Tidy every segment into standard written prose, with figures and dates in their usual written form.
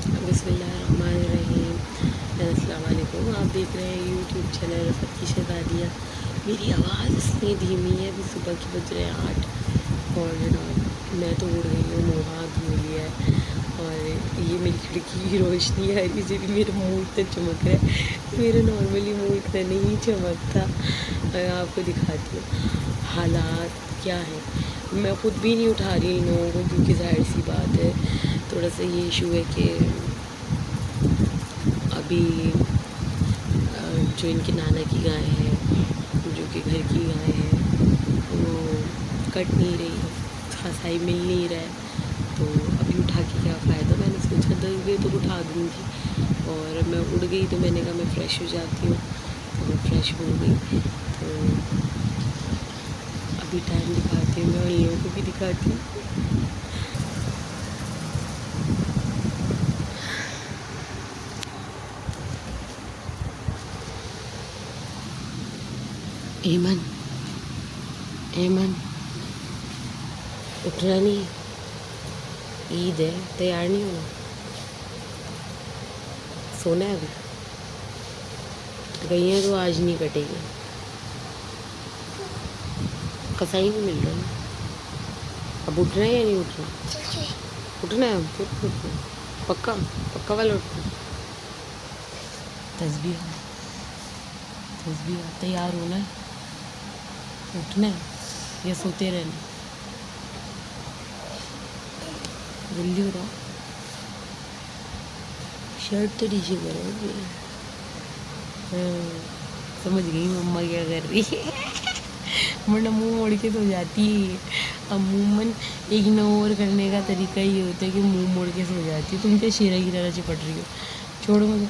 बिस्मिल्लाहिर्रहमानिर्रहीम। अस्सलाम वालेकुम। आप देख रहे हैं यूट्यूब चैनल रफ़त की शहज़ादियाँ। मेरी आवाज़ इतनी धीमी है, अभी सुबह के बज रहे हैं 8 और मैं तो उड़ गई हूँ, मुँह हाथ धो लिया है और ये मेरी खिड़की की रोशनी है, इसे भी मेरा मुँह इतना चमक रहा है। मेरा नॉर्मली मुँह इतना नहीं चमकता। मैं आपको दिखाती हूँ हालात क्या है। मैं ख़ुद भी नहीं उठा रही इन लोगों को, क्योंकि ज़ाहिर सी बात है थोड़ा सा ये इशू है कि अभी जो इनके नाना की गाय है, जो कि घर की गाय है, वो कट नहीं रही है, खसाई मिल नहीं रहा है, तो अभी उठा के क्या फ़ायदा। मैंने सोचा 10 बजे तो उठा दूँगी और मैं उड़ गई, तो मैंने कहा मैं फ़्रेश हो जाती हूँ, तो मैं फ़्रेश हो गई। तो अभी टाइम दिखाती हूँ, मैं उन लोगों को भी दिखाती हूँ। एमन, एमन उठना नहीं, ईद है, तैयार नहीं होना, सोना है अभी। गैया तो आज नहीं कटेगी, कसाई नहीं मिल रहा है। अब उठना है या नहीं उठना? उठना है, उठना पक्का, पक्का वाला उठना। तस्बीह तैयार होना है, उठना है या सोते रहना? जल्दी हो रहा, शर्ट तो नीचे करोगे। हाँ, समझ गई मम्मा क्या कर रही है। वरना मुंह मोड़ के सो जाती है। अमूमन इग्नोर करने का तरीका ये होता है कि मुंह मोड़ के सो जाती है। तुम क्या शेरा की तरह चिपट रही हो? छोड़ो मुझे,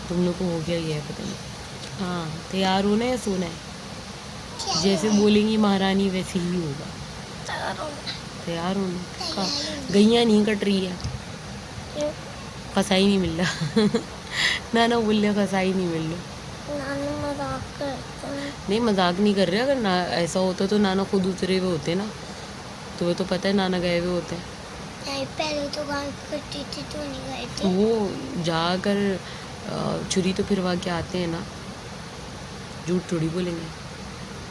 तुम लोग को हो क्या गया है पता नहीं। हाँ, तैयार होना है या सोना है? जैसे बोलेंगी महारानी वैसे ही होगा। तैयार होना का गैया नहीं कट रही है, कसाई नहीं मिल रहा। नाना बोल रहे कसाई नहीं मिल रहा। नहीं, मजाक नहीं कर रहे। अगर ना ऐसा होता तो नाना खुद उतरे हुए होते ना, तुम्हें तो पता है नाना गए हुए होते हैं। पहले तो गाँव करती थी तो नहीं गए थे। वो जाकर छुरी तो फिरवा के आते हैं ना, झूठ थोड़ी बोलेंगे।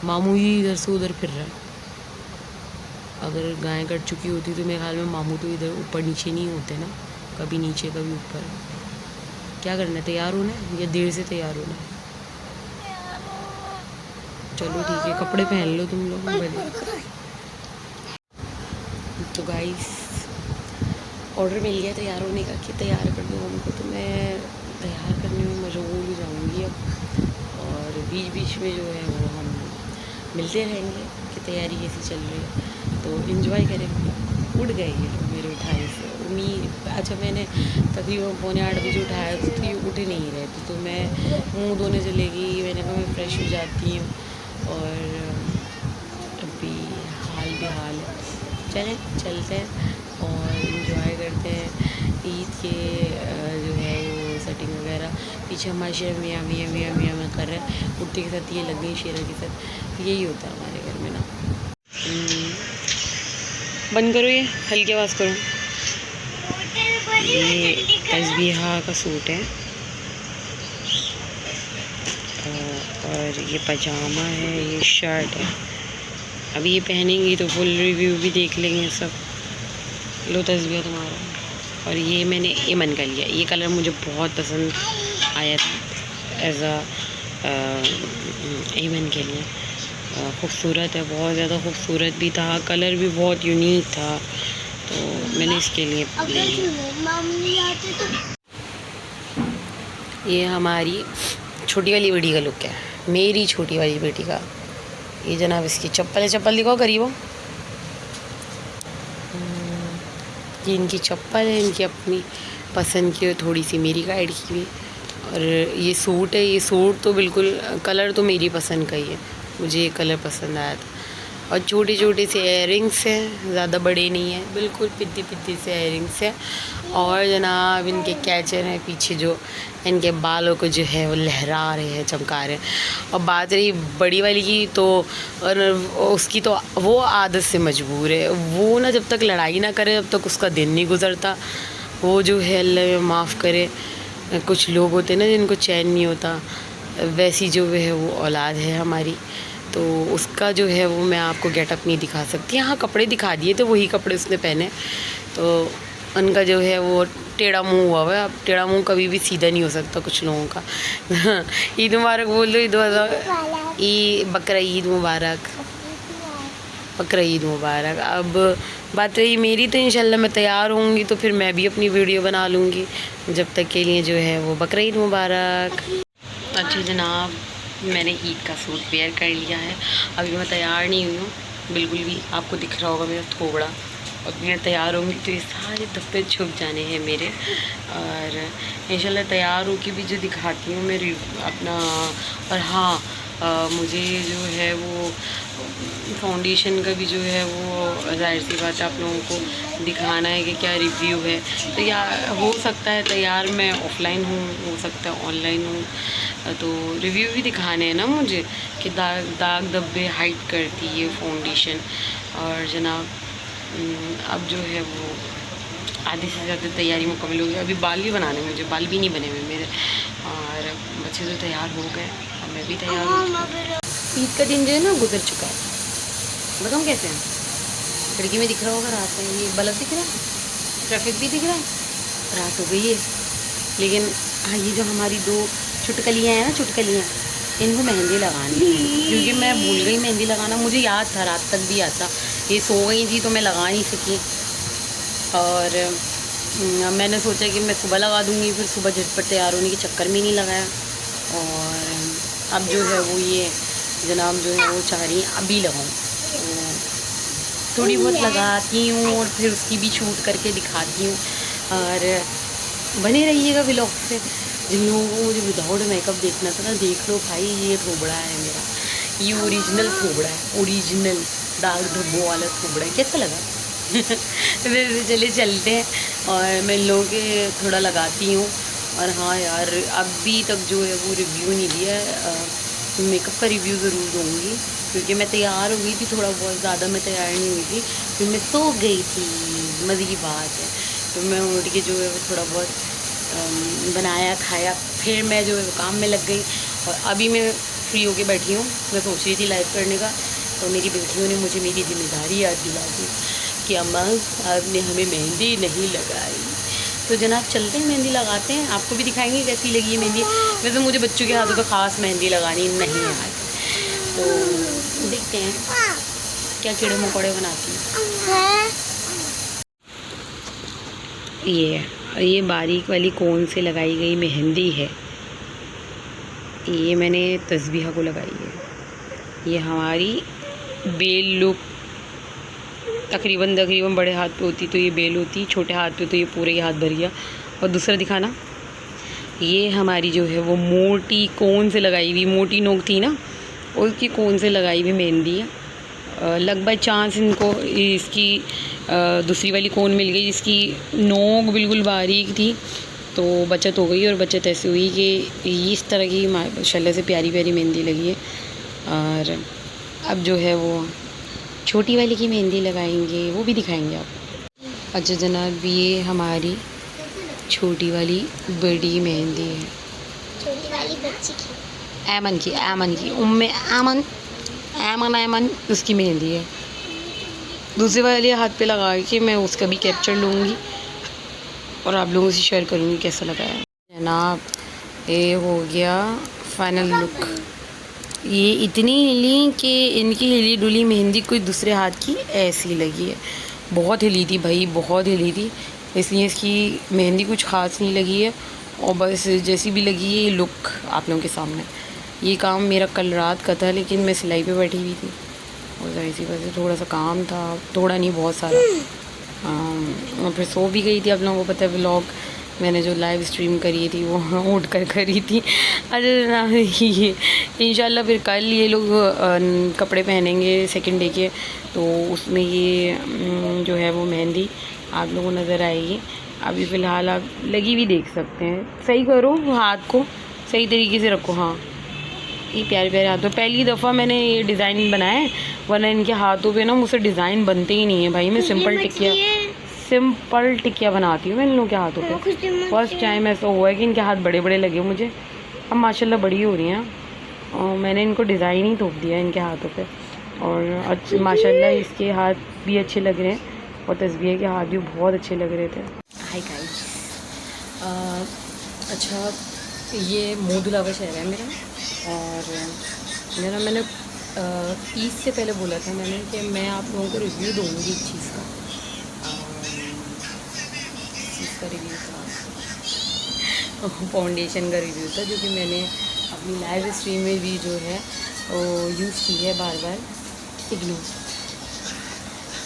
मामू ही इधर से उधर फिर रहा है। अगर गाय कट चुकी होती तो मेरे ख्याल में मामू तो इधर ऊपर नीचे नहीं होते ना, कभी नीचे कभी ऊपर। क्या करना है, तैयार होना है या देर से तैयार होना है? चलो ठीक है, कपड़े पहन लो तुम लोग। तो गाइस ऑर्डर मिल गया तैयार होने का कि तैयार कर दो हमको, तो मैं तैयार करने में मशगूल हो जाऊँगी अब। और बीच बीच में जो है वो हम मिलते रहेंगे कि तैयारी कैसी चल रही है, तो इन्जॉय करेंगे। उठ गए ये लोग मेरे उठाने से। उम्मीद अच्छा, मैंने तकरीबन 7:45 बजे उठाया तो ये उठ नहीं रहे थे, तो मैं मुँह धोने चले गई। मैंने कहा मैं फ़्रेश हो जाती हूँ और अभी हाल बेहाल है। चलें चलते हैं और इन्जॉय करते हैं ईद के जो है वो सेटिंग वगैरह। पीछे हमारे शेर मियाँ मियाँ मियाँ मियाँ में कर रहे हैं, कुत्ते के साथ ये लग गई शेरा के साथ। यही होता है हमारे घर में ना। बंद करो, ये हल्की आवाज़ करो। ये तस्बीहा का सूट है और ये पजामा है, ये शर्ट है। अभी ये पहनेंगी तो फुल रिव्यू भी देख लेंगे सब। लो तस्बीहा तुम्हारा। और ये मैंने एमन का लिया, ये कलर मुझे बहुत पसंद आया था एज एमन के लिए। खूबसूरत है, बहुत ज़्यादा खूबसूरत भी था, कलर भी बहुत यूनिक था, तो मैंने इसके लिए ले लिया। ये हमारी छोटी वाली बेटी का लुक है, मेरी छोटी वाली बेटी का। ये जनाब इसकी चप्पल है, चप्पल दिखाओ करीब हो। ये इनकी चप्पल है, इनकी अपनी पसंद की और थोड़ी सी मेरी गाइड की भी। और ये सूट है, ये सूट तो बिल्कुल कलर तो मेरी पसंद का ही है, मुझे ये कलर पसंद आया था। और छोटे छोटे से इयरिंग्स हैं, ज़्यादा बड़े नहीं हैं, बिल्कुल पिद्दी पिद्दी से इयरिंग्स हैं। और जनाब इनके कैचर हैं पीछे, जो इनके बालों को जो है वो लहरा रहे हैं, चमका रहे हैं। और बात रही बड़ी वाली की, तो और उसकी तो वो आदत से मजबूर है, वो ना जब तक लड़ाई ना करे तब तक उसका दिन नहीं गुजरता। वो जो है अल्लाह माफ़ करे, कुछ लोग होते हैं ना जिनको चैन नहीं होता, वैसी जो है वो औलाद है हमारी। तो उसका जो है वो मैं आपको गेटअप नहीं दिखा सकती। हाँ, कपड़े दिखा दिए थे, वही कपड़े उसने पहने, तो उनका जो है वो टेढ़ा मुंह हुआ है। अब टेढ़ा मुंह कभी भी सीधा नहीं हो सकता कुछ लोगों का। ईद मुबारक बोल दो, बकरा ईद मुबारक, बकरा ईद मुबारक। अब बात रही मेरी, तो इंशाल्लाह मैं तैयार होंगी तो फिर मैं भी अपनी वीडियो बना लूँगी। जब तक के लिए जो है वो बकरा ईद मुबारक। अच्छा जनाब, मैंने ईद का सूट वेयर कर लिया है। अभी मैं तैयार नहीं हुई हूँ बिल्कुल भी, आपको दिख रहा होगा मेरा थोबड़ा। और मैं तैयार होंगी तो ये सारे धब्बे छुप जाने हैं मेरे। और इंशाल्लाह तैयार होकर भी जो दिखाती हूँ मैं अपना। और हाँ, मुझे जो है वो फाउंडेशन का भी जो है वो ज़ाहिर सी बात है आप लोगों को दिखाना है कि क्या रिव्यू है। तो या हो सकता है तैयार मैं ऑफ़लाइन हूँ, हो सकता है ऑनलाइन हूँ, तो रिव्यू भी दिखाने हैं ना मुझे कि दाग धब्बे हाइड करती है फाउंडेशन। और जनाब अब जो है वो आधी से ज़्यादा तैयारी मुकम्मल हो गई। अभी बाल भी बनाने हैं मुझे, बाल भी नहीं बने हुए मेरे। और बच्चे तो तैयार हो गए और मैं भी तैयार हूँ। ईद का दिन जो है ना गुजर चुका है। बताऊँ कैसे हैं, खिड़की में दिख रहा होगा रात में, ये बल्ब दिख रहा है, ट्रैफिक भी दिख रहा है, रात हो गई है। लेकिन हाँ, ये जो हमारी दो चुटकलियाँ हैं ना, चुटकलियाँ, इनको मेहंदी लगानी है, क्योंकि मैं भूल गई मेहंदी लगाना। मुझे याद था, रात तक भी याद था, ये सो गई थी तो मैं लगा नहीं सकी। और मैंने सोचा कि मैं सुबह लगा दूँगी, फिर सुबह झटपट तैयार होने के चक्कर में नहीं लगाया। और अब जो है वो ये जनाब जो है वो चाह रही हैं अभी लगाऊँ, तो थोड़ी बहुत लगाती हूँ और फिर उसकी भी शूट करके दिखाती हूँ। और बने रहिएगा व्लॉग से। जिन लोगों को मुझे विदाउट मेकअप देखना था ना, देख लो भाई, ये थोबड़ा है मेरा, ये ओरिजिनल थोबड़ा है, ओरिजिनल दाग धब्बों वाला थोबड़ा है। कैसा लगा? वैसे चले चलते हैं और मैं लोगों के थोड़ा लगाती हूँ। और हाँ यार, अभी तक जो है वो रिव्यू नहीं दिया है, मेकअप का रिव्यू ज़रूर दूँगी, क्योंकि मैं तैयार हो गई थी, थोड़ा बहुत ज़्यादा मैं तैयार नहीं हुई थी, फिर मैं सो गई थी, मज़े की बात है। तो मैं उठ के जो है वो थोड़ा बहुत बनाया खाया, फिर मैं जो है वो काम में लग गई। और अभी मैं फ्री होके बैठी हूँ, मैं सोच रही थी लाइव करने का, तो मेरी बेटियों ने मुझे मेरी जिम्मेदारी याद दिला दी कि अम्मा आपने हमें मेहंदी नहीं लगाई। तो जनाब चलते हैं, मेहंदी लगाते हैं, आपको भी दिखाएंगे कैसी लगी है मेहंदी। वैसे मुझे बच्चों के हाथों पर ख़ास मेहंदी लगानी नहीं है, तो देखते हैं क्या कीड़े मकोड़े बनाती हैं। ये बारीक वाली कोन से लगाई गई मेहंदी है, ये मैंने तस्बीहा को लगाई है। ये हमारी बेल लुक, तकरीबन बड़े हाथ पे होती तो ये बेल होती, छोटे हाथ पे तो ये पूरे ही हाथ भर गया। और दूसरा दिखाना, ये हमारी जो है वो मोटी कोन से लगाई हुई, मोटी नोक थी ना, उसकी कोन से लगाई हुई मेहंदी है। लग बाय चांस इनको इसकी दूसरी वाली कोन मिल गई जिसकी नोक बिल्कुल बारीक थी, तो बचत हो गई। और बचत ऐसी हुई कि इस तरह की माशाल्लाह से प्यारी प्यारी मेहंदी लगी है। और अब जो है वो छोटी वाली की मेहंदी लगाएंगे, वो भी दिखाएंगे आप। अच्छा जनाब, ये हमारी छोटी वाली बड़ी मेहंदी है, छोटी वाली बच्ची की, ऐमन की उम्मे ऐमन उसकी मेहंदी है। दूसरे वाले हाथ पे लगा के मैं उसका भी कैप्चर लूँगी और आप लोगों से शेयर करूँगी कैसा लगा है। जनाब ये हो गया फाइनल लुक। ये इतनी हिली कि इनकी हिली डुली मेहंदी कोई दूसरे हाथ की ऐसी लगी है। बहुत हिली थी भाई, बहुत हिली थी, इसलिए इसकी मेहंदी कुछ ख़ास नहीं लगी है। और बस जैसी भी लगी है ये लुक आप लोगों के सामने। ये काम मेरा कल रात का था, लेकिन मैं सिलाई पे बैठी हुई थी और ज़ाहिर सी वजह से थोड़ा सा काम था, थोड़ा नहीं बहुत सारा। और फिर सो भी गई थी। आप लोगों को पता है व्लॉग मैंने जो लाइव स्ट्रीम करी थी वो उठ कर करी थी। अच्छा ये इंशाल्लाह फिर कल ये लोग कपड़े पहनेंगे सेकंड डे के, तो उसमें ये जो है वो मेहंदी आप लोगों को नज़र आएगी। अभी फ़िलहाल आप लगी भी देख सकते हैं। सही करो हाथ को, सही तरीके से रखो। हाँ, ये प्यारे प्यारे हाथों, पहली दफ़ा मैंने ये डिज़ाइन बनाया है, वरना इनके हाथों पे ना मुझसे डिज़ाइन बनते ही नहीं है भाई। मैं सिंपल टिकिया सिंपल टिकिया बनाती हूँ मैं इन लोगों के हाथों पे। फर्स्ट टाइम ऐसा हुआ है कि इनके हाथ बड़े बड़े लगे मुझे। अब माशाल्लाह बड़ी हो रही हैं और मैंने इनको डिज़ाइन ही थोप दिया इनके हाथों पे। और माशाल्लाह इसके हाथ भी अच्छे लग रहे हैं और तस्बीह के हाथ भी बहुत अच्छे लग रहे थे। हाय गाइस, अच्छा ये मोदुलावा शहर है मेरा और मैंने ईद से पहले बोला था मैंने कि मैं आप लोगों को रिव्यू दूँगी इस चीज़ का। चीज़ का रिव्यू था फाउंडेशन का रिव्यू था जो कि मैंने अपनी लाइव स्ट्रीम में भी जो है वो यूज़ की है। बार बार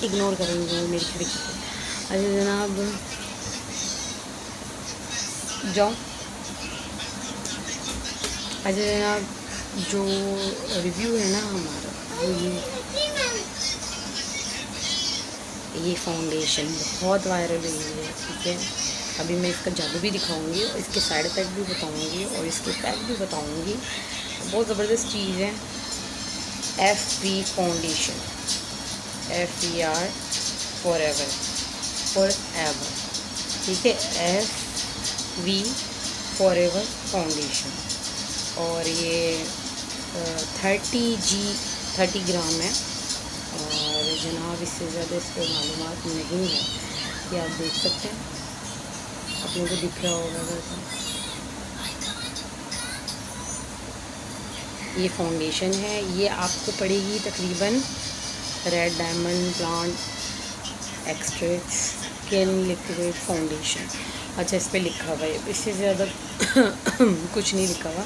इग्नोर करेंगे मेरी खिड़की को। अच्छा जनाब जाओ। अच्छा जनाब जो रिव्यू है ना हमारा वो ये फाउंडेशन बहुत वायरल हुई है, ठीक है। अभी मैं इसका जादू भी दिखाऊंगी और इसके साइड इफ़ेक्ट भी बताऊंगी और इसके पैक भी बताऊंगी। बहुत ज़बरदस्त चीज़ है। FV फाउंडेशन, FER फॉरएवर, ठीक है। FV फॉरएवर फाउंडेशन और ये 30 ग्राम है। और जनाब इससे ज़्यादा इस पर मालूमात नहीं है कि आप देख सकते हैं, आप लोगों को दिख रहा होगा वैसा। ये फाउंडेशन है, ये आपको पड़ेगी तकरीबन red diamond plant extract skin liquid foundation. अच्छा इस पे लिखा हुआ है, इससे ज़्यादा कुछ नहीं लिखा हुआ।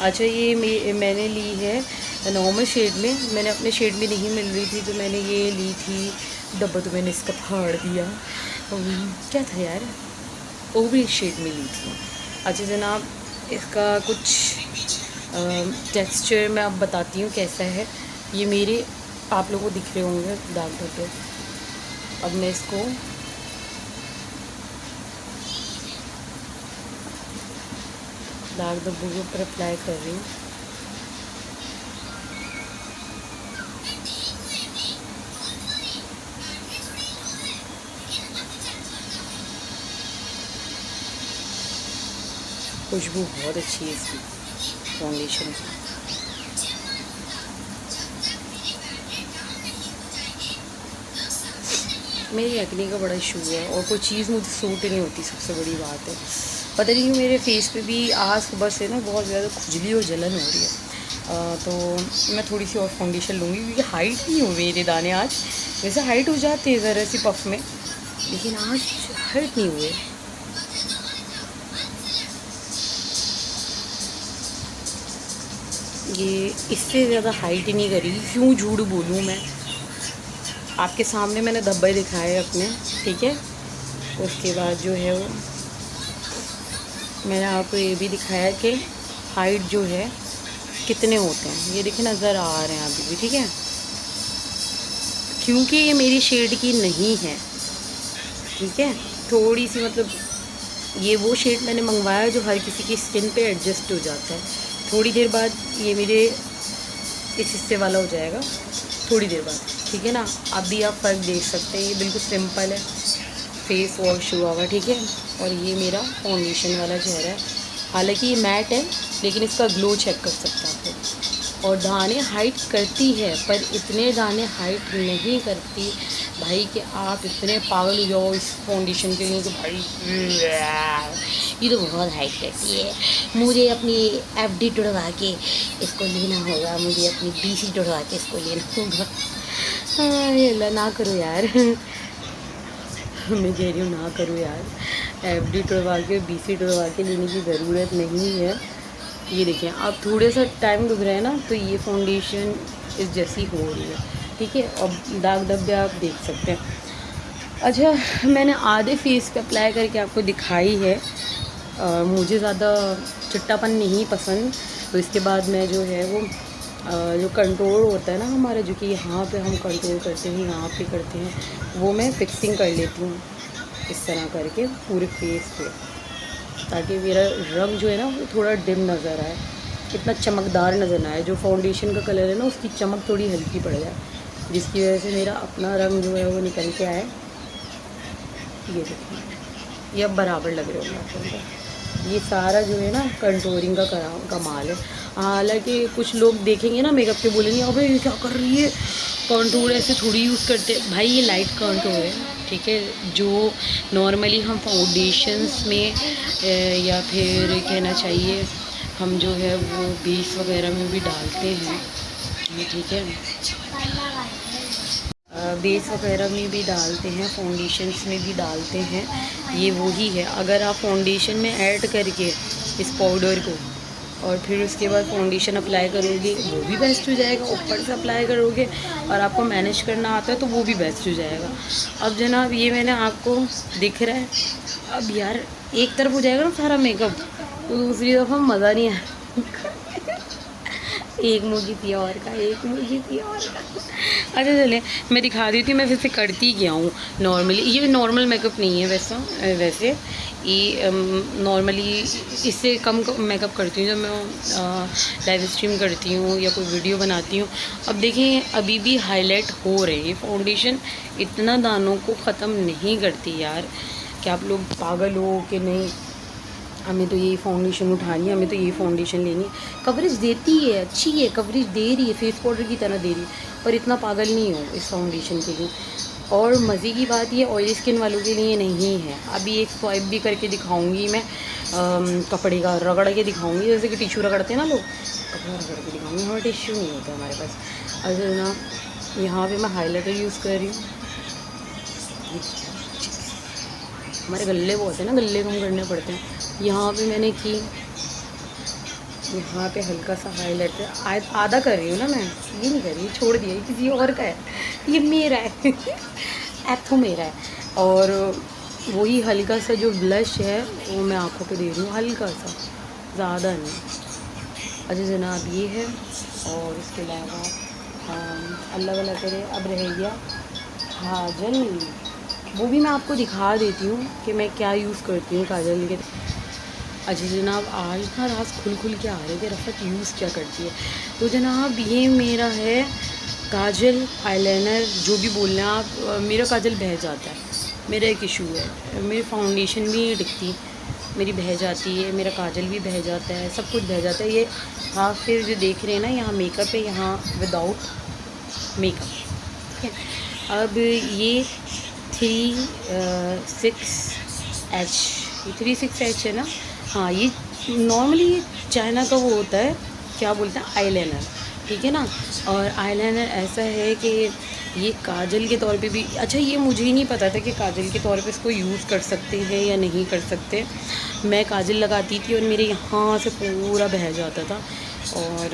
अच्छा ये मैंने ली है नॉर्मल शेड में, मैंने अपने शेड में नहीं मिल रही थी तो मैंने ये ली थी। डब्बा तो मैंने इसका फाड़ दिया, क्या था यार, वो भी शेड में ली थी। अच्छा जनाब इसका कुछ टेक्सचर मैं अब बताती हूँ कैसा है। ये मेरे आप लोगों को दिख रहे होंगे दाग धब्बे। अब मैं इसको दाग धब्बों के ऊपर अप्लाई कर रही हूँ। खुशबू बहुत अच्छी है इसकी फाउंडेशन की। मेरी एक्ने का बड़ा इशू है और कोई चीज़ मुझे सूट नहीं होती, सबसे बड़ी बात है। पता नहीं क्यों मेरे फेस पे भी आज सुबह से ना बहुत ज़्यादा खुजली और जलन हो रही है। तो मैं थोड़ी सी और फाउंडेशन लूँगी क्योंकि हाइट नहीं हो मेरे दाने आज। वैसे हाइट हो जाते हैं ज़रा सी पफ में, लेकिन आज हाइट नहीं हुए। ये इससे ज़्यादा हाइट ही नहीं करी, क्यों झूठ बोलूँ मैं। आपके सामने मैंने धब्बे दिखाए अपने, ठीक है। उसके बाद जो है वो मैंने आपको ये भी दिखाया कि हाइट जो है कितने होते हैं। ये देखिए नज़र आ रहे हैं अभी भी, ठीक है। क्योंकि ये मेरी शेड की नहीं है, ठीक है। थोड़ी सी मतलब ये वो शेड मैंने मंगवाया जो हर किसी की स्किन पे एडजस्ट हो जाता है। थोड़ी देर बाद ये मेरे इस हिस्से वाला हो जाएगा, थोड़ी देर बाद, ठीक है ना। अभी आप फ़र्क देख सकते हैं, ये बिल्कुल सिंपल है, फेस वॉश हुआ हुआ, ठीक है। और ये मेरा फाउंडेशन वाला चेहरा है। हालांकि ये मैट है लेकिन इसका ग्लो चेक कर सकते हैं आप। और दाने हाइट करती है पर इतने दाने हाइट नहीं करती भाई कि आप इतने पागल हो जाओ इस फाउंडेशन के लिए कि भाई ये तो बहुत हाइट करती है। मुझे अपनी FD टुड़वा के इसको लेना होगा, मुझे अपनी BC टुड़वा के इसको लेना होगा। हाँ ना करो यार मैं कह रही हूँ ना करो यार, FD टुड़वा के BC टुड़वा के लेने की ज़रूरत नहीं है। ये देखें आप, थोड़े सा टाइम गुजरा है ना तो ये फाउंडेशन इस जैसी हो रही है, ठीक है। और दाग धब्बे आप देख सकते हैं। अच्छा मैंने आधे फेस पे अप्लाई करके आपको दिखाई है। मुझे ज़्यादा चिट्टापन नहीं पसंद, तो इसके बाद मैं जो है वो जो कंट्रोल होता है ना हमारा, जो कि यहाँ पे हम कंट्रोल करते हैं, यहाँ पे करते हैं, वो मैं फिक्सिंग कर लेती हूँ इस तरह करके पूरे फेस पे, ताकि मेरा रंग जो है ना वो थोड़ा डिम नज़र आए, इतना चमकदार नज़र ना आए। जो फाउंडेशन का कलर है ना उसकी चमक थोड़ी हल्की पड़ जाए, जिसकी वजह से मेरा अपना रंग जो है वो निकल के आए ये देखो, ये अब बराबर लग रहे होंगे आपको। ये सारा जो है ना कंटूरिंग का कमाल है। हालांकि कुछ लोग देखेंगे ना मेकअप के, बोलेंगे अबे ये क्या कर रही है, कंटूर ऐसे थोड़ी यूज़ करते। भाई ये लाइट कंटूर है, ठीक है, जो नॉर्मली हम फाउंडेशंस में या फिर कहना चाहिए हम जो है वो बेस वगैरह में भी डालते हैं, ठीक है, बेस वगैरह में भी डालते हैं, फाउंडेशंस में भी डालते हैं। ये वही है, अगर आप फाउंडेशन में ऐड करके इस पाउडर को और फिर उसके बाद फाउंडेशन अप्लाई करोगे वो भी बेस्ट हो जाएगा, ऊपर से अप्लाई करोगे और आपको मैनेज करना आता है तो वो भी बेस्ट हो जाएगा। अब जनाब ये मैंने आपको दिख रहा है, अब यार एक तरफ हो जाएगा ना सारा मेकअप तो दूसरी दफ़ा मज़ा नहीं आया। एक मुर्गी पिया और का, एक मुर्गी पिया और का। अच्छा चले मैं दिखा देती हूँ मैं फिर से करती क्या हूँ नॉर्मली। ये नॉर्मल मेकअप नहीं है वैसे ये नॉर्मली इससे कम मेकअप करती हूँ जब मैं लाइव स्ट्रीम करती हूँ या कोई वीडियो बनाती हूँ। अब देखें अभी भी हाईलाइट हो रहे हैं, फाउंडेशन इतना दानों को ख़त्म नहीं करती यार। क्या आप लोग पागल हो कि नहीं, हमें तो यही फाउंडेशन उठानी है, हमें तो यही फाउंडेशन लेनी है। कवरेज देती है, अच्छी है, कवरेज दे रही है, फेस पाउडर की तरह दे रही है, पर इतना पागल नहीं हो इस फाउंडेशन के लिए। और मज़े की बात ये ऑयली स्किन वालों के लिए नहीं है। अभी एक स्वाइप भी करके दिखाऊंगी मैं, कपड़े का रगड़ के दिखाऊंगी, जैसे कि टिश्यू रगड़ते हैं ना लोग, कपड़ा रगड़ के दिखाऊंगी। हमारा टिश्यू नहीं होता हमारे पास। अच्छा ना यहाँ पे मैं हाइलाइटर यूज़ कर रही हूँ। हमारे गले बहुत है ना, गले कम करने पड़ते हैं। यहाँ पे मैंने की, यहाँ पे हल्का सा हाइलाइटर आधा कर रही हूँ ना मैं, ये नहीं कर रही, छोड़ दिया, ये किसी और का है, ये मेरा है। एथो मेरा है। और वही हल्का सा जो ब्लश है वो मैं आँखों पे दे रही हूँ, हल्का सा, ज़्यादा नहीं। अच्छा जनाब ये है। और इसके अलावा अल्लाह वाला करे अब रह गया काजल, वो भी मैं आपको दिखा देती हूँ कि मैं क्या यूज़ करती हूँ काजल के। अच्छा जनाब आज ना राज खुल के आ रहे थे रफ़त यूज़ क्या करती है। तो जनाब ये मेरा है काजल आईलाइनर, जो भी बोल रहे हैं आप। मेरा काजल बह जाता है, मेरा एक इशू है, मेरी फाउंडेशन भी नहीं टिकती, मेरी बह जाती है, मेरा काजल भी बह जाता है, सब कुछ बह जाता है। ये हाँ फिर जो देख रहे हैं ना यहाँ मेकअप है, यहाँ विदाउट मेकअप, ठीक है। अब ये 36H है ना, हाँ ये नॉर्मली चाइना का वो होता है, क्या बोलते हैं, आईलाइनर, ठीक है ना। और आईलाइनर ऐसा है कि ये काजल के तौर पे भी, अच्छा ये मुझे ही नहीं पता था कि काजल के तौर पे इसको यूज़ कर सकते हैं या नहीं कर सकते। मैं काजल लगाती थी और मेरे यहाँ से पूरा बह जाता था, और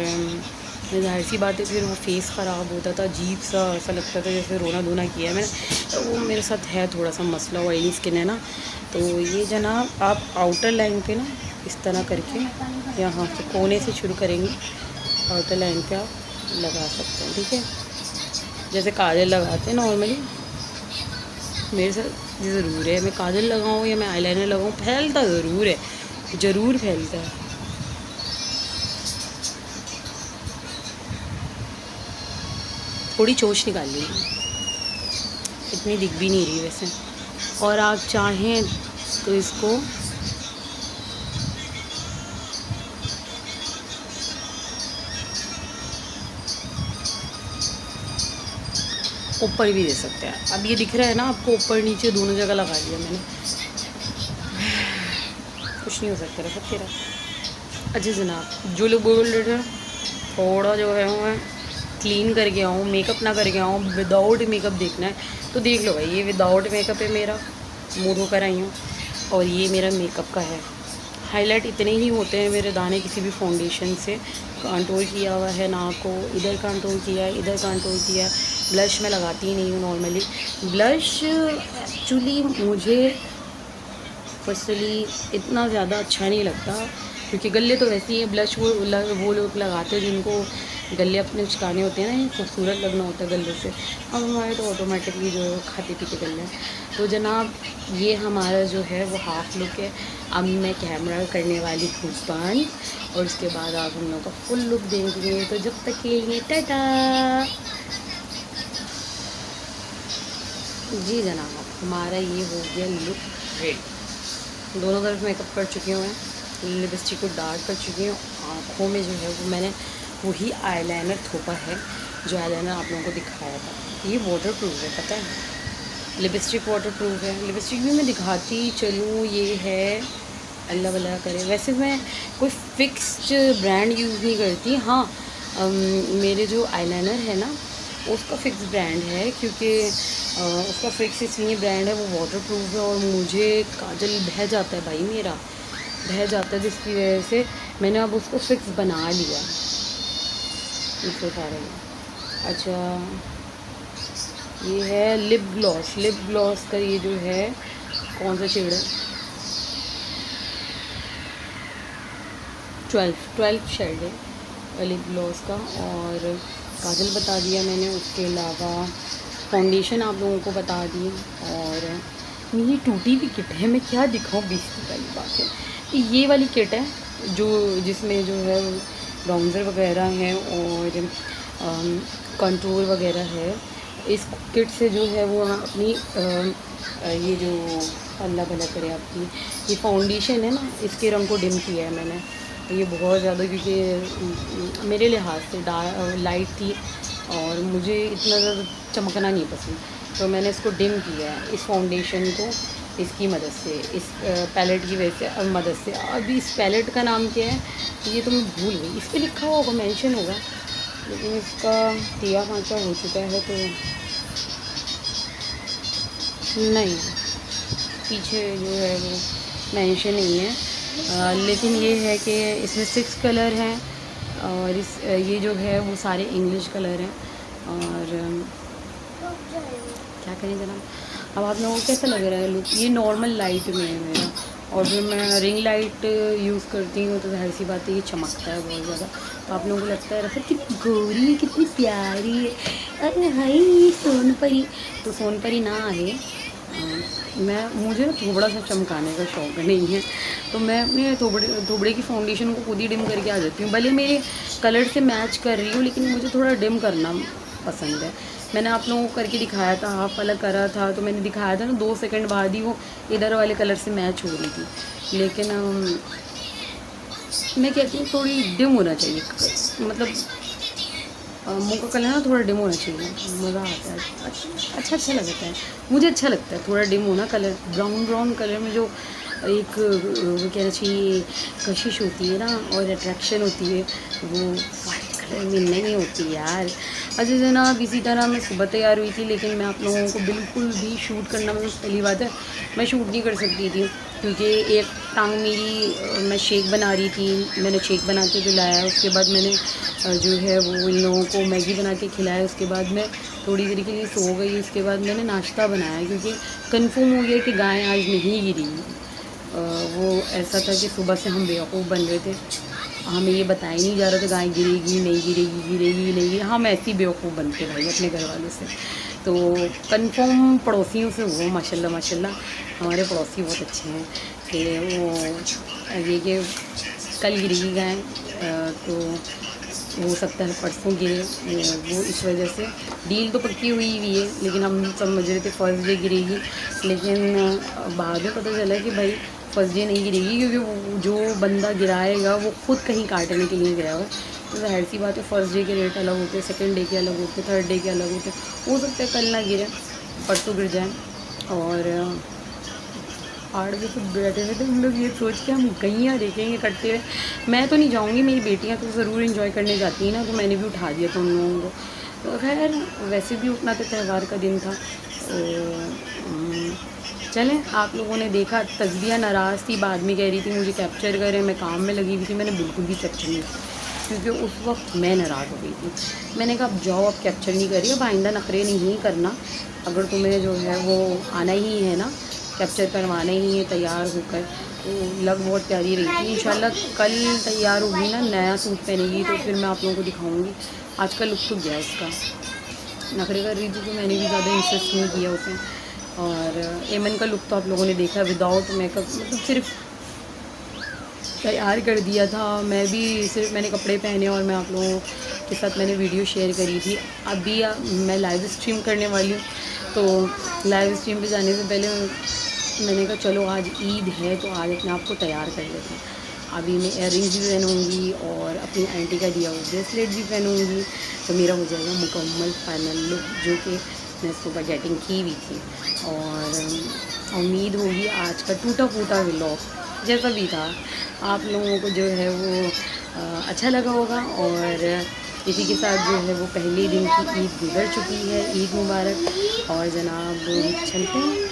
ज़ाहिर सी बात है फिर वो फेस ख़राब होता था, अजीब सा ऐसा लगता था जैसे रोना धोना किया है मैंने। तो वो मेरे साथ है थोड़ा सा मसला, ऑयली स्किन है ना। तो ये जनाब आप आउटर लाइन पे ना इस तरह करके यहाँ से कोने से शुरू करेंगे, आउटर लाइन पे आप लगा सकते हैं, ठीक है, जैसे काजल लगाते हैं नॉर्मली। मेरे साथ ज़रूर है, मैं काजल लगाऊँ या मैं आईलाइनर लगाऊँ, फैलता ज़रूर है, ज़रूर फैलता है। थोड़ी चोंच निकाल लीजिए, इतनी दिख भी नहीं रही वैसे। और आप चाहें तो इसको ऊपर भी दे सकते हैं। अब ये दिख रहा है ना आपको, ऊपर नीचे दोनों जगह लगा दिया मैंने, कुछ नहीं हो सकता रहा तेरा। अच्छा जनाब जो लोग बोल रहे थे थोड़ा जो है मैं क्लीन करके आऊँ, मेकअप ना करके आऊँ, विदाउट मेकअप देखना है, तो देख लो भाई ये विदाउट मेकअप है मेरा, मुँह धोकर आई हूँ। और ये मेरा मेकअप का है। हाईलाइट इतने ही होते हैं मेरे दाने किसी भी फाउंडेशन से। कंटूर किया हुआ है नाक को, इधर कंटूर किया है, इधर कंटूर किया है। ब्लश मैं लगाती ही नहीं हूँ नॉर्मली। ब्लश एक्चुअली मुझे पर्सनली इतना ज़्यादा अच्छा नहीं लगता, क्योंकि गले तो वैसे ही है। ब्लश वो लोग लगाते हैं जिनको गले अपने चिकाने होते हैं ना, खूबसूरत लगना होता है गले से। अब हमारे तो ऑटोमेटिकली जो है खाते पीते गले हैं। तो जनाब ये हमारा जो है वो हाफ लुक है। अब मैं कैमरा करने वाली हूँ बंद, और उसके बाद आप हम लोग का फुल लुक देंगे। तो जब तक के लिए टाटा। जी जनाब। हमारा ये हो गया लुक रेडी। दोनों तरफ मेकअप कर चुकी हूँ मैं, लिपस्टिक को डार्क कर चुकी हूँ। आँखों में जो है वो मैंने वही आईलाइनर थोपा है जो आईलाइनर आप लोगों को दिखाया था। ये वाटर प्रूफ है, पता है, लिपस्टिक वाटर प्रूफ है। लिपस्टिक भी मैं दिखाती चलूँ, ये है, अल्लाह भला करे। वैसे मैं कोई फिक्स्ड ब्रांड यूज़ नहीं करती। हाँ, मेरे जो आईलाइनर है ना उसका फ़िक्स ब्रांड है, क्योंकि उसका फ़िक्स इसलिए ब्रांड है, वो वाटर प्रूफ है। और मुझे काजल बह जाता है भाई, मेरा बह जाता है, जिसकी वजह से मैंने अब उसको फ़िक्स बना लिया इससे सारे में। अच्छा, ये है लिप ग्लॉस। लिप ग्लॉस का ये जो है कौन सा शेड है, 12 शेड है लिप ग्लॉस का। और काजल बता दिया मैंने, उसके अलावा फाउंडेशन आप लोगों को बता दी। और मेरी टूटी हुई किट है, मैं क्या दिखाऊँ, बेइज्जती वाली बात है। ये वाली किट है जो जिसमें जो है ब्राउज़र वगैरह है और कंटूर वगैरह है। इस किट से जो है वो अपनी ये जो अल्लाह भला करे आपकी ये फाउंडेशन है ना, इसके रंग को डिम किया है मैंने। ये बहुत ज़्यादा, क्योंकि मेरे लिहाज से लाइट थी और मुझे इतना ज़्यादा चमकना नहीं पसंद, तो मैंने इसको डिम किया है इस फाउंडेशन को, इसकी मदद से, इस पैलेट की वजह से मदद से। अभी इस पैलेट का नाम क्या है ये तो मैं भूल गई, इस पर लिखा होगा, मेंशन होगा, लेकिन इसका तिया पाँचा हो चुका है तो नहीं, पीछे जो है वो मेंशन नहीं है। लेकिन ये है कि इसमें 6 कलर हैं और ये जो है वो सारे इंग्लिश कलर हैं। और क्या करें जनाब, अब आप लोगों को कैसा लग रहा है लुक? ये नॉर्मल लाइट में है मेरा, और जब मैं रिंग लाइट यूज़ करती हूँ तो जाहिर सी बात है ये चमकता है बहुत ज़्यादा। तो आप लोगों को लगता है रफ़त कितनी गोरी, कितनी प्यारी है, अरे हाय ये सोनपरी। तो सोनपरी ना है, मुझे ना थोड़ा सा चमकाने का शौक़ नहीं है, तो मैं अपने थोबड़े की फाउंडेशन को खुद ही डिम करके आ जाती हूँ। भले मेरे कलर से मैच कर रही हूँ, लेकिन मुझे थोड़ा डिम करना पसंद है। मैंने आप लोगों को करके दिखाया था, हाफ वाला करा था, तो मैंने दिखाया था ना 2 सेकंड बाद ही वो इधर वाले कलर से मैच हो रही थी। लेकिन मैं कहती हूँ थोड़ी डिम होना चाहिए, मतलब मुँह का कलर ना थोड़ा डिम होना चाहिए, मज़ा आता है, अच्छा लगता है, मुझे अच्छा लगता है थोड़ा डिम होना कलर। ब्राउन कलर में जो एक वो कहना चाहिए कशिश होती है ना और अट्रैक्शन होती है, वो वाइट कलर में नहीं होती यार। अच्छा जनाब, इसी तरह मैं सुबह तैयार हुई थी, लेकिन मैं आप लोगों को बिल्कुल भी शूट करना, मतलब पहली बात है मैं शूट नहीं कर सकती थी, क्योंकि एक टांग मेरी, मैं शेक बना रही थी, मैंने शेक बना के पिलाया, उसके बाद मैंने जो है वो इन लोगों को मैगी बना के खिलाया, उसके बाद मैं थोड़ी देर के लिए सो गई, उसके बाद मैंने नाश्ता बनाया, क्योंकि कंफर्म हो गया कि गाय आज नहीं गिरी। वो ऐसा था कि सुबह से हम बेवकूफ़ बन रहे थे, हमें ये बताया नहीं जा रहा था गाय गिरेगी नहीं गिरेगी, गिरेगी नहीं, हम ऐसे ही बेवकूफ़ बनते भाई अपने घर वालों से। तो कंफर्म पड़ोसियों से हुआ, माशाल्लाह हमारे पड़ोसी बहुत अच्छे हैं कि वो ये कि कल गिरेगी गाय, तो हो सकता है परसों गिरे, वो इस वजह से डील तो पक्की हुई है, लेकिन हम समझ रहे थे फर्स्ट डे गिरेगी, लेकिन बाद में पता चला कि भाई फर्स्ट डे नहीं गिरेगी, क्योंकि वो जो बंदा गिराएगा वो खुद कहीं काटने के लिए गया हो। तो जाहिर सी बात है फर्स्ट डे के रेट अलग होते हैं, सेकंड डे के अलग होते हैं, थर्ड डे के अलग होते हैं। हो सकता है कल ना गिरे, परसों गिर जाए। और 8 बजे तक बैठे हुए थे हम लोग ये सोच के हम गैया देखेंगे कटते हुए। मैं तो नहीं जाऊँगी, मेरी बेटियाँ तो ज़रूर इंजॉय करने जाती हैं ना, तो मैंने भी उठा दिया था उन लोगों को। तो खैर वैसे भी उठना तो त्यौहार का दिन था, तो चलें। आप लोगों ने देखा, तस्बिया नाराज़ थी, बाद में कह रही थी मुझे कैप्चर करें, मैं काम में लगी हुई थी, मैंने बिल्कुल भी कैप्चर नहीं, क्योंकि उस वक्त मैं नाराज़ हो गई थी। मैंने कहा अब जाओ, अब कैप्चर नहीं करिए, अब आइंदा नखरे नहीं करना, अगर तुम्हें जो है वो आना ही है ना, कैप्चर करवाना ही है तैयार होकर। तो लग बहुत प्यारी रही थी। इंशाल्लाह कल तैयार होगी ना, नया सूट पहनेगी, तो फिर मैं आप लोगों को दिखाऊंगी। आज का लुक तो गया उसका, नखरे कर रही थी तो मैंने भी ज़्यादा इंटरेस्ट नहीं किया उसे। और एमन का लुक तो आप लोगों ने देखा, विदाउट मेकअप, मतलब सिर्फ तैयार कर दिया था। मैं भी सिर्फ मैंने कपड़े पहने और मैं आप लोगों के साथ मैंने वीडियो शेयर करी थी। अभी मैं लाइव स्ट्रीम करने वाली हूँ, तो लाइव स्ट्रीम पे जाने से पहले मैंने कहा चलो आज ईद है तो आज अपने आप को तैयार कर लेते हैं। अभी मैं इयररिंग्स भी पहनूँगी और अपनी आंटी का दिया हुआ ब्रेसलेट भी पहनूँगी, तो मेरा हो जाएगा मुकम्मल फाइनल लुक, जो कि मैं सुबह गेटिंग की हुई थी। और उम्मीद होगी आज का टूटा फूटा व्लॉग जैसा भी था आप लोगों को जो है वो अच्छा लगा होगा। और इसी के साथ जो है वो पहले दिन की ईद गुजर चुकी है। ईद मुबारक। और जनाब चलते हैं,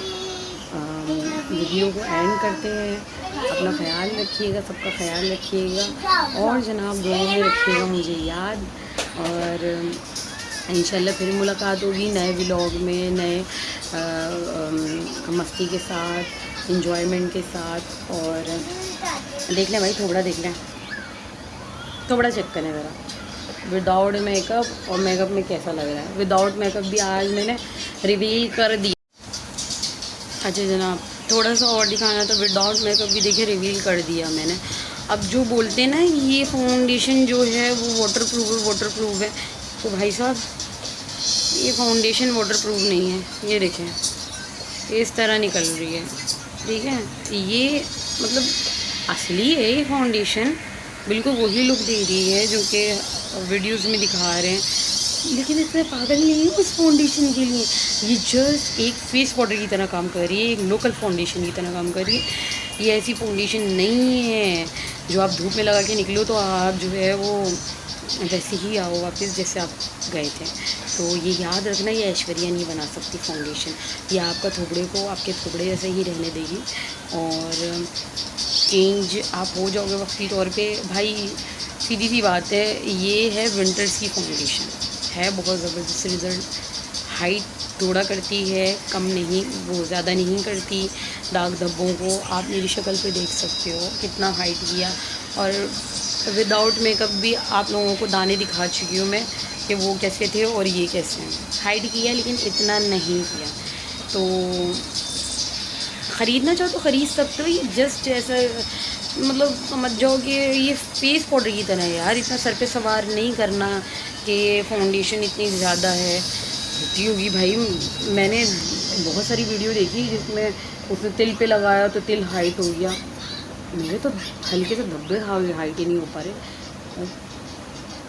वीडियो को एंड करते हैं। अपना ख्याल रखिएगा, सबका ख्याल रखिएगा और जनाब दुआ में रखिएगा मुझे याद। और इंशाल्लाह फिर मुलाकात होगी नए व्लॉग में, नए मस्ती के साथ, इंजॉयमेंट के साथ। और देख लें भाई, थोड़ा देख लें, थोड़ा चेक करें ज़रा विदाउट मेकअप और मेकअप में कैसा लग रहा है। विदाउट मेकअप भी आज मैंने रिवील कर दिया। अच्छा जनाब, थोड़ा सा और दिखाना था, विदाउट मेकअप भी देखिए रिवील कर दिया मैंने। अब जो बोलते हैं ना ये फाउंडेशन जो है वो वाटरप्रूफ है, तो भाई साहब ये फाउंडेशन वाटरप्रूफ नहीं है। ये देखें, ये इस तरह निकल रही है, ठीक है। ये मतलब असली है, ये फाउंडेशन बिल्कुल वही लुक दे रही है जो कि वीडियोस में दिखा रहे हैं, लेकिन इतना पागल नहीं है उस फाउंडेशन के लिए। ये जस्ट एक फेस पाउडर की तरह काम कर रही है, एक लोकल फाउंडेशन की तरह काम कर रही है। ये ऐसी फाउंडेशन नहीं है जो आप धूप में लगा के निकलो तो आप जो है वो वैसे ही आओ वापस जैसे आप गए थे। तो ये याद रखना, ये ऐश्वर्या नहीं बना सकती फाउंडेशन। ये आपका थोबड़े को आपके थोबड़े जैसे ही रहने देगी और चेंज आप हो जाओगे वक्ती तौर पे। भाई सीधी सी बात है, ये है विंटर्स की फाउंडेशन, है बहुत ज़बरदस्त रिज़ल्ट। हाइट थोड़ा करती है, कम नहीं, वो ज़्यादा नहीं करती। दाग धब्बों को आप मेरी शक्ल पे देख सकते हो कितना हाइट किया। और विदाउट मेकअप भी आप लोगों को दाने दिखा चुकी हूँ मैं कि वो कैसे थे और ये कैसे हैं। हाइट किया लेकिन इतना नहीं किया। तो ख़रीदना चाहो तो ख़रीद सकते हो। ये जस्ट ऐसा मतलब समझ जाओ कि ये फेस पाउडर की तरह है यार। इतना सर पे सवार नहीं करना कि फाउंडेशन इतनी ज़्यादा है। होती होगी भाई, मैंने बहुत सारी वीडियो देखी जिसमें उसने तिल पे लगाया तो तिल हाइट हो गया। मेरे तो हल्के से धब्बे हाइट ही नहीं हो पा रहे।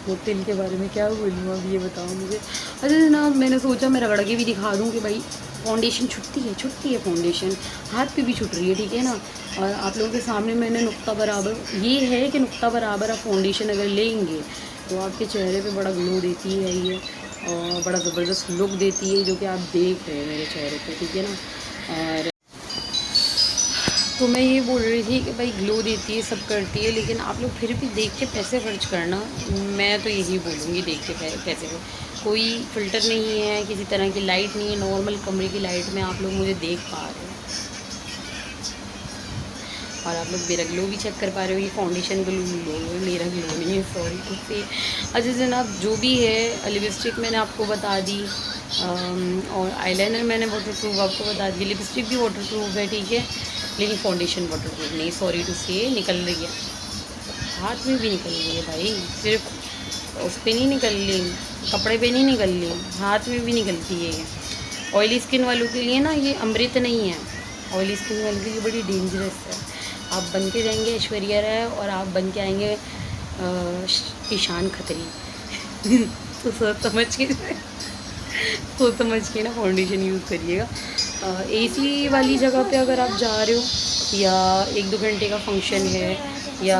वो तिल के बारे में क्या बोलूँ अब, ये बताओ मुझे। अच्छा जनाब, मैंने सोचा मैं रगड़ के भी दिखा दूँ कि भाई फाउंडेशन छुटती है फाउंडेशन, हाथ पे भी छुट रही है, ठीक है ना। और आप लोगों के सामने मैंने नुक्ता बराबर, ये है कि नुक्ता बराबर आप फाउंडेशन अगर लेंगे तो आपके चेहरे पे बड़ा ग्लो देती है ये, और बड़ा ज़बरदस्त लुक देती है जो कि आप देख रहे हैं मेरे चेहरे पे, ठीक है ना। और तो मैं ये बोल रही थी कि भाई ग्लो देती है, सब करती है, लेकिन आप लोग फिर भी देख के पैसे खर्च करना। मैं तो यही बोलूँगी, देख के पैसे को, कोई फ़िल्टर नहीं है, किसी तरह की लाइट नहीं है, नॉर्मल कमरे की लाइट में आप लोग मुझे देख पा रहे हो और आप लोग मेरा ग्लो भी चेक कर पा रहे हो। ये फाउंडेशन ग्लो है, मेरा ग्लो नहीं है, सॉरी टू से। अच्छा जनाब, जो भी है, लिपस्टिक मैंने आपको बता दी और आईलाइनर मैंने वाटरप्रूफ आपको बता दी। लिपस्टिक भी वाटरप्रूफ है, ठीक है, लेकिन फाउंडेशन वाटरप्रूफ नहीं, सॉरी टू से। निकल रही है, हाथ में भी निकल रही है भाई, सिर्फ उस पर नहीं निकल रही, कपड़े पे नहीं निकल रही, हाथ में भी निकलती है। ऑयली स्किन वालों के लिए ना ये अमृत नहीं है, ऑयली स्किन वालों के लिए बड़ी डेंजरस है। आप बन के जाएंगे ऐश्वर्या राय और आप बन के आएंगे ईशान खत्री। तो सोच समझ के ना फाउंडेशन यूज़ करिएगा। एसी वाली जगह पे अगर आप जा रहे हो या 1-2 घंटे का फंक्शन है या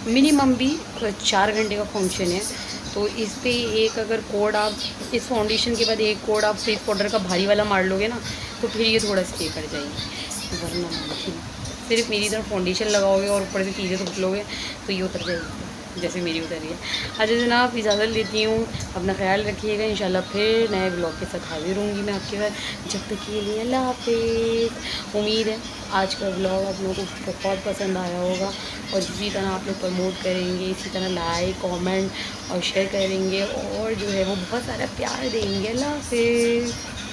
मिनिमम भी 4 घंटे का फंक्शन है, तो इस पे एक अगर कोड आप इस फाउंडेशन के बाद एक कोड आप फेस पाउडर का भारी वाला मार लोगे ना, तो फिर ये थोड़ा स्टे कर जाएगी। वरना सिर्फ मेरी तरफ फाउंडेशन लगाओगे और ऊपर से चीज़ें धुप लोगे तो ये उतर जाएगी जैसे मेरी उतरी है। अच्छा जनाब, इजाज़त लेती हूँ, अपना ख्याल रखिएगा। इंशाल्लाह फिर नए ब्लॉग के साथ हाजिर होंगी मैं आपके साथ। जब तक के लिए अल्लाह हाफिज़। उम्मीद है आज का ब्लॉग आप लोगों को बहुत पसंद आया होगा और इसी तरह आप लोग प्रमोट करेंगे, इसी तरह लाइक कमेंट और शेयर करेंगे और जो है वो बहुत सारा प्यार देंगे। अल्लाह हाफिज़।